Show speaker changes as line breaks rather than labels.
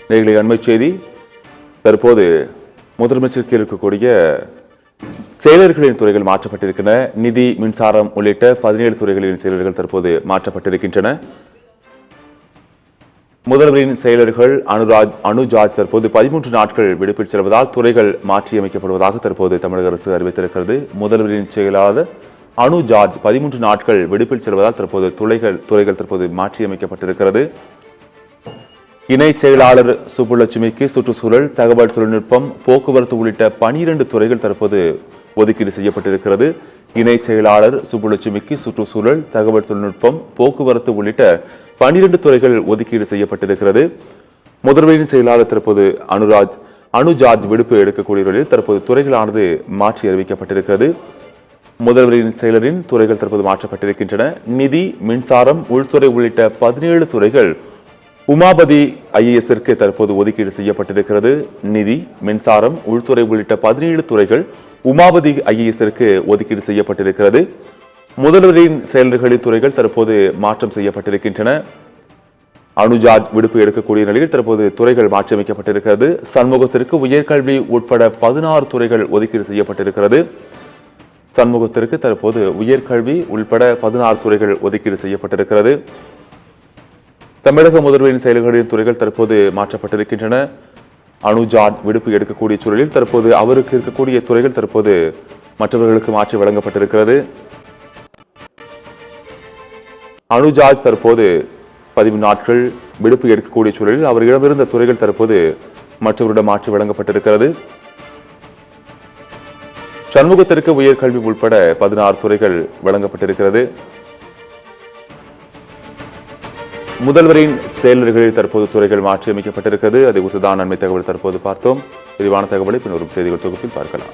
நேர்களை அண்மை செய்தி. தற்போது முதலமைச்சருக்கு இருக்கக்கூடிய செயலர்களின் துறைகள் மாற்றப்பட்டிருக்கின்றன. நிதி, மின்சாரம் உள்ளிட்ட 17 துறைகளின் செயலர்கள் தற்போது மாற்றப்பட்டிருக்கின்றன. முதல்வரின் செயலர்கள் அனுஜார்ஜ் தற்போது 13 நாட்கள் விடுப்பில் செல்வதால் துறைகள் மாற்றியமைக்கப்படுவதாக தற்போது தமிழக அரசு அறிவித்திருக்கிறது. முதல்வரின் செயலாளர் அனுஜார்ஜ் 13 நாட்கள் விடுப்பில் செல்வதால் தற்போது துறைகள் தற்போது மாற்றியமைக்கப்பட்டிருக்கிறது. இணை செயலாளர் சுப்புலட்சுமிக்கு சுற்றுச்சூழல், தகவல் தொழில்நுட்பம், போக்குவரத்து உள்ளிட்ட 12 துறைகள் தற்போது ஒதுக்கீடு செய்யப்பட்டிருக்கிறது. இணை செயலாளர் சுப்புலட்சுமிக்கு சுற்றுச்சூழல், தகவல் தொழில்நுட்பம், போக்குவரத்து உள்ளிட்ட 12 துறைகள் ஒதுக்கீடு செய்யப்பட்டிருக்கிறது. முதல்வரின் செயலாளர் தற்போது அனுஜார்ஜ் விடுப்பு எடுக்கக்கூடிய நிலையில் தற்போது துறைகளானது மாற்றி அறிவிக்கப்பட்டிருக்கிறது. முதல்வரின் செயலரின் துறைகள் தற்போது மாற்றப்பட்டிருக்கின்றன. நிதி, மின்சாரம், உள்துறை உள்ளிட்ட 17 துறைகள் உமாபதி ஐஏஎஸ்ற்கு தற்போது ஒதுக்கீடு செய்யப்பட்டிருக்கிறது. நிதி, மின்சாரம், உள்துறை உள்ளிட்ட 17 துறைகள் உமாபதி ஐஏஎஸ்ற்கு ஒதுக்கீடு செய்யப்பட்டிருக்கிறது. முதல்வரின் செயலர்களின் துறைகள் தற்போது மாற்றம் செய்யப்பட்டிருக்கின்றன. அனுஜார்ஜ் விடுப்பு எடுக்கக்கூடிய நிலையில் தற்போது துறைகள் மாற்றியமைக்கப்பட்டிருக்கிறது. சண்முகத்திற்கு உயர்கல்வி உட்பட 16 துறைகள் ஒதுக்கீடு செய்யப்பட்டிருக்கிறது. சண்முகத்திற்கு தற்போது உயர்கல்வி உள்பட 16 துறைகள் ஒதுக்கீடு செய்யப்பட்டிருக்கிறது. தமிழக முதல்வரின் செயல்களின் துறைகள் தற்போது மாற்றப்பட்டிருக்கின்றன. அனுஜார்ஜ் விடுப்பு எடுக்கக்கூடிய சூழலில் தற்போது அவருக்கு இருக்கக்கூடிய துறைகள் தற்போது மற்றவர்களுக்கு மாற்றி வழங்கப்பட்டிருக்கிறது. அனுஜார்ஜ் தற்போது 13 நாட்கள் விடுப்பு எடுக்கக்கூடிய சூழலில் அவரிடமிருந்த துறைகள் தற்போது மற்றவரிடம் மாற்றி வழங்கப்பட்டிருக்கிறது. சண்முகத்திற்கு உயர்கல்வி உட்பட 16 துறைகள் வழங்கப்பட்டிருக்கிறது. முதல்வரின் செயலர்களில் தற்போது துறைகள் மாற்றியமைக்கப்பட்டிருக்கிறது. அதை குறித்துதான் நன்மை தகவல் தற்போது பார்த்தோம். விரிவான தகவலை பின்வரும் செய்திகள் தொகுப்பில் பார்க்கலாம்.